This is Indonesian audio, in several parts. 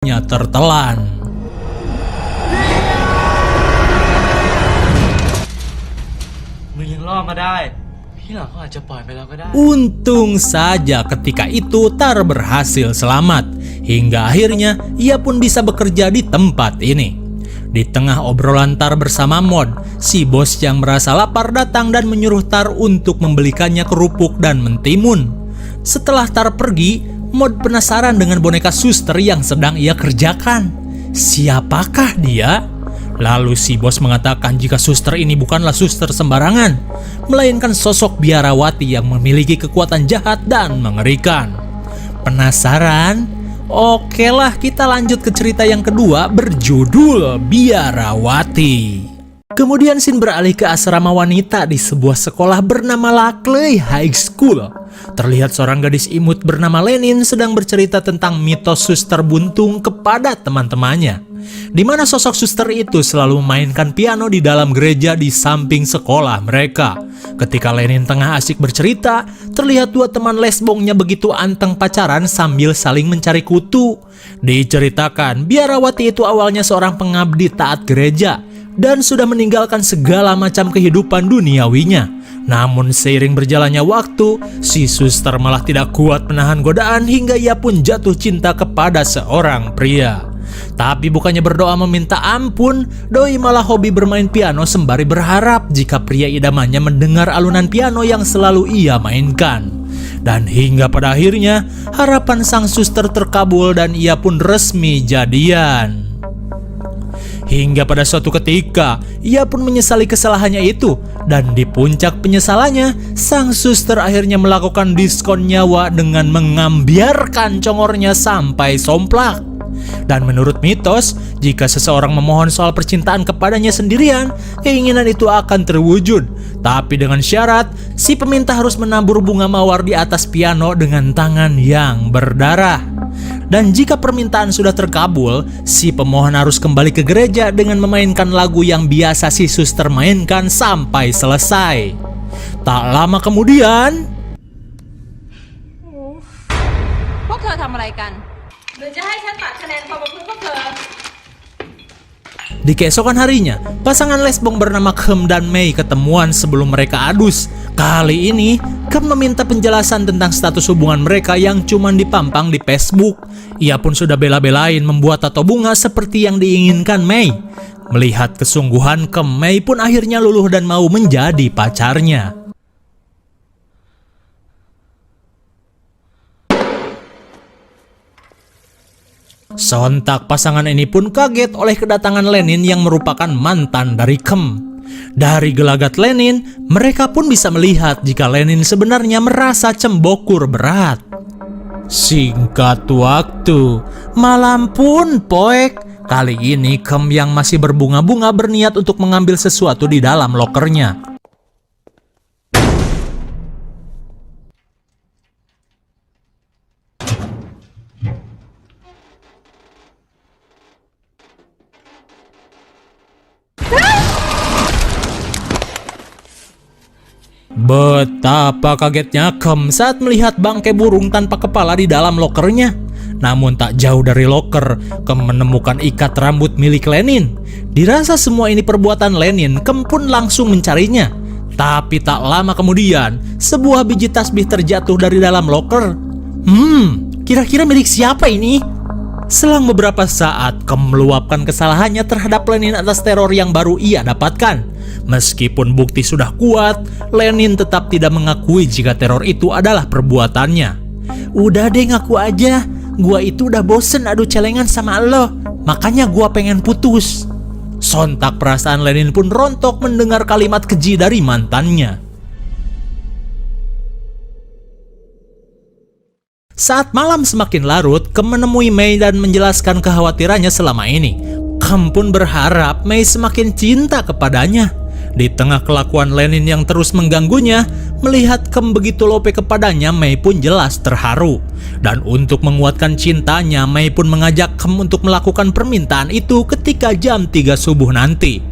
tertelan. Untung saja ketika itu Tar berhasil selamat, hingga akhirnya ia pun bisa bekerja di tempat ini. Di tengah obrolan Tar bersama Mod, si bos yang merasa lapar datang dan menyuruh Tar untuk membelikannya kerupuk dan mentimun. Setelah Tar pergi, Mod penasaran dengan boneka suster yang sedang ia kerjakan. Siapakah dia? Lalu si bos mengatakan jika suster ini bukanlah suster sembarangan, melainkan sosok biarawati yang memiliki kekuatan jahat dan mengerikan. Penasaran? Oke lah, kita lanjut ke cerita yang kedua berjudul Biarawati. Kemudian Shin beralih ke asrama wanita di sebuah sekolah bernama Lacley High School. Terlihat seorang gadis imut bernama Lenin sedang bercerita tentang mitos suster buntung kepada teman-temannya, di mana sosok suster itu selalu memainkan piano di dalam gereja di samping sekolah mereka. Ketika Lenin tengah asik bercerita, terlihat dua teman lesbongnya begitu anteng pacaran sambil saling mencari kutu. Diceritakan, biarawati itu awalnya seorang pengabdi taat gereja dan sudah meninggalkan segala macam kehidupan duniawinya. Namun seiring berjalannya waktu, si suster malah tidak kuat menahan godaan hingga ia pun jatuh cinta kepada seorang pria. Tapi bukannya berdoa meminta ampun, doi malah hobi bermain piano sembari berharap jika pria idamannya mendengar alunan piano yang selalu ia mainkan. Dan hingga pada akhirnya, harapan sang suster terkabul dan ia pun resmi jadian. Hingga pada suatu ketika, ia pun menyesali kesalahannya itu. Dan di puncak penyesalannya, sang suster akhirnya melakukan diskon nyawa dengan mengambiarkan congornya sampai somplak. Dan menurut mitos, jika seseorang memohon soal percintaan kepadanya sendirian, keinginan itu akan terwujud. Tapi dengan syarat, si peminta harus menabur bunga mawar di atas piano dengan tangan yang berdarah. Dan jika permintaan sudah terkabul, si pemohon harus kembali ke gereja dengan memainkan lagu yang biasa si suster mainkan sampai selesai. Tak lama kemudian, di keesokan harinya, pasangan lesbong bernama Kem dan Mei ketemuan sebelum mereka adus. Kali ini, Kem meminta penjelasan tentang status hubungan mereka yang cuma dipampang di Facebook. Ia pun sudah bela-belain membuat tato bunga seperti yang diinginkan Mei. Melihat kesungguhan Kem, Mei pun akhirnya luluh dan mau menjadi pacarnya. Sontak pasangan ini pun kaget oleh kedatangan Lenin yang merupakan mantan dari Kem. Dari gelagat Lenin, mereka pun bisa melihat jika Lenin sebenarnya merasa cembokur berat. Singkat waktu, malam pun poek. Kali ini Kem yang masih berbunga-bunga berniat untuk mengambil sesuatu di dalam lokernya. Betapa kagetnya Kem saat melihat bangkai burung tanpa kepala di dalam lokernya. Namun tak jauh dari loker, Kem menemukan ikat rambut milik Lenin. Dirasa semua ini perbuatan Lenin, Kem pun langsung mencarinya. Tapi tak lama kemudian, sebuah biji tasbih terjatuh dari dalam loker. Kira-kira milik siapa ini? Selang beberapa saat, Kem meluapkan kesalahannya terhadap Lenin atas teror yang baru ia dapatkan. Meskipun bukti sudah kuat, Lenin tetap tidak mengakui jika teror itu adalah perbuatannya. Udah deh, ngaku aja. Gua itu udah bosen adu celengan sama lo, makanya gua pengen putus. Sontak perasaan Lenin pun rontok mendengar kalimat keji dari mantannya. Saat malam semakin larut, Kem menemui Mei dan menjelaskan kekhawatirannya selama ini. Kem pun berharap Mei semakin cinta kepadanya. Di tengah kelakuan Lenin yang terus mengganggunya, melihat Kem begitu lope kepadanya, Mei pun jelas terharu. Dan untuk menguatkan cintanya, Mei pun mengajak Kem untuk melakukan permintaan itu ketika jam 3 subuh nanti.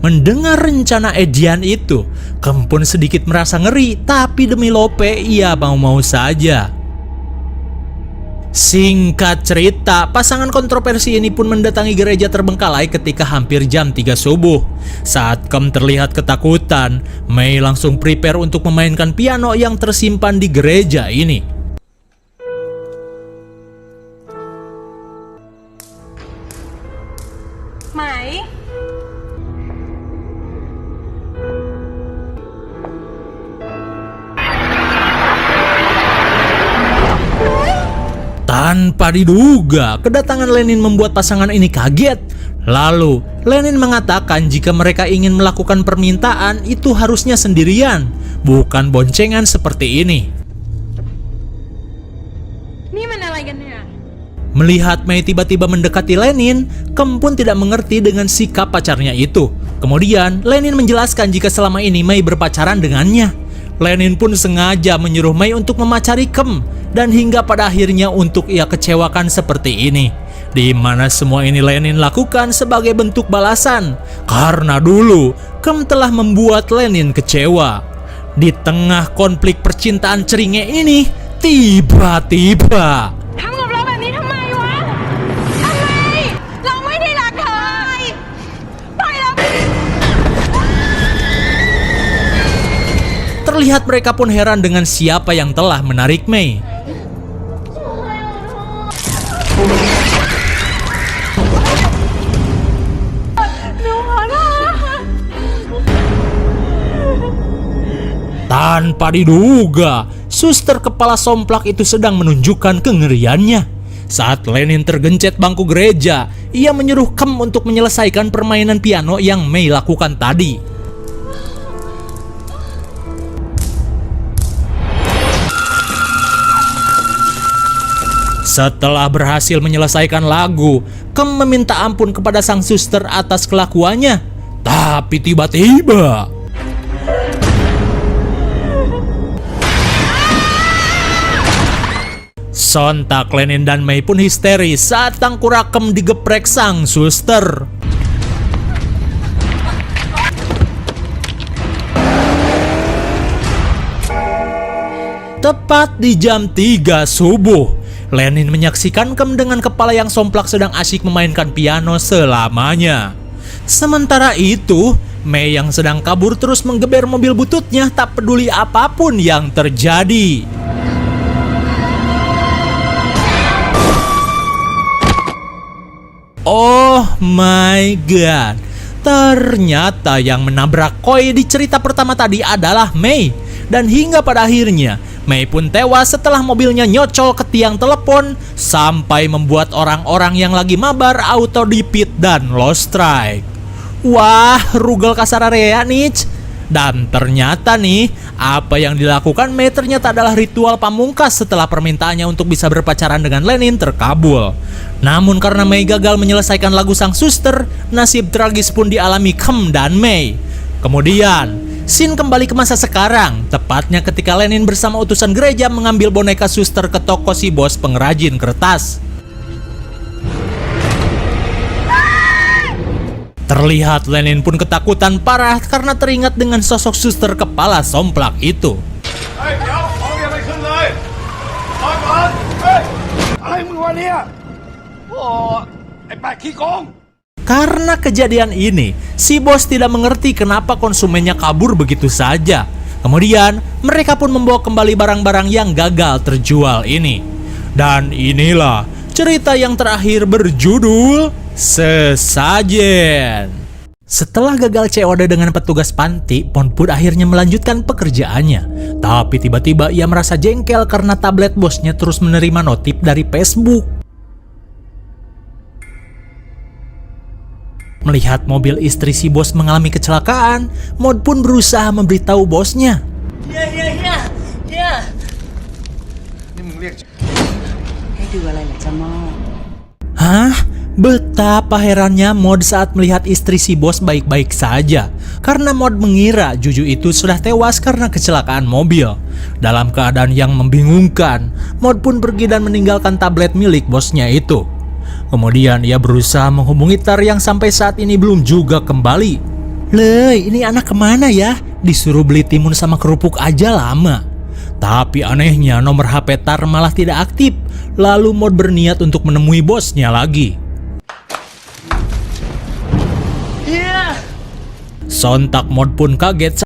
Mendengar rencana Edian itu, Kem pun sedikit merasa ngeri, tapi demi lope ia mau-mau saja. Singkat cerita, pasangan kontroversi ini pun mendatangi gereja terbengkalai ketika hampir jam 3 subuh. Saat Kem terlihat ketakutan, Mei langsung prepare untuk memainkan piano yang tersimpan di gereja ini. Mai. Tanpa diduga, kedatangan Lenin membuat pasangan ini kaget. Lalu, Lenin mengatakan jika mereka ingin melakukan permintaan itu harusnya sendirian, bukan boncengan seperti ini. Melihat Mei tiba-tiba mendekati Lenin, Kem pun tidak mengerti dengan sikap pacarnya itu. Kemudian, Lenin menjelaskan jika selama ini Mei berpacaran dengannya. Lenin pun sengaja menyuruh Mei untuk memacari Kem, dan hingga pada akhirnya untuk ia kecewakan seperti ini. Di mana semua ini Lenin lakukan sebagai bentuk balasan, karena dulu Kem telah membuat Lenin kecewa. Di tengah konflik percintaan ceringnya ini, tiba-tiba terlihat mereka pun heran dengan siapa yang telah menarik Mei. Tanpa diduga, suster kepala somplak itu sedang menunjukkan kengeriannya. Saat Lenin tergencet bangku gereja, ia menyuruh Kem untuk menyelesaikan permainan piano yang Mei lakukan tadi. Setelah berhasil menyelesaikan lagu, Kem meminta ampun kepada sang suster atas kelakuannya. Tapi tiba-tiba sontak Lenin dan Mei pun histeris saat tangkurak Kem digeprek sang suster. Tepat di jam 3 subuh, Lenin menyaksikan Kem dengan kepala yang somplak sedang asyik memainkan piano selamanya. Sementara itu, Mei yang sedang kabur terus menggeber mobil bututnya tak peduli apapun yang terjadi. Oh my god, ternyata yang menabrak Koi di cerita pertama tadi adalah Mei. Dan hingga pada akhirnya, Mei pun tewas setelah mobilnya nyocol ke tiang telepon sampai membuat orang-orang yang lagi mabar auto dipit dan lost strike. Wah, rugel kasar area nih. Dan ternyata nih, apa yang dilakukan Mei ternyata adalah ritual pamungkas setelah permintaannya untuk bisa berpacaran dengan Lenin terkabul. Namun karena Mei gagal menyelesaikan lagu sang suster, nasib tragis pun dialami Kem dan Mei. Kemudian, scene kembali ke masa sekarang, tepatnya ketika Lenin bersama utusan gereja mengambil boneka suster ke toko si bos pengrajin kertas. Terlihat Lenin pun ketakutan parah karena teringat dengan sosok suster kepala somplak itu. Karena kejadian ini, si bos tidak mengerti kenapa konsumennya kabur begitu saja. Kemudian, mereka pun membawa kembali barang-barang yang gagal terjual ini. Dan inilah cerita yang terakhir berjudul Sesajen. Setelah gagal COD dengan petugas panti, Pon pun akhirnya melanjutkan pekerjaannya. Tapi tiba-tiba ia merasa jengkel karena tablet bosnya terus menerima notif dari Facebook. Melihat mobil istri si bos mengalami kecelakaan, Mod pun berusaha memberitahu bosnya. Hah? Betapa herannya Mod saat melihat istri si bos baik-baik saja. Karena Mod mengira Juju itu sudah tewas karena kecelakaan mobil. Dalam keadaan yang membingungkan, Mod pun pergi dan meninggalkan tablet milik bosnya itu. Kemudian ia berusaha menghubungi Tar yang sampai saat ini belum juga kembali. Lei, ini anak kemana ya? Disuruh beli timun sama kerupuk aja lama. Tapi anehnya nomor HP Tar malah tidak aktif. Lalu Maud berniat untuk menemui bosnya lagi. Sontak Maud pun kaget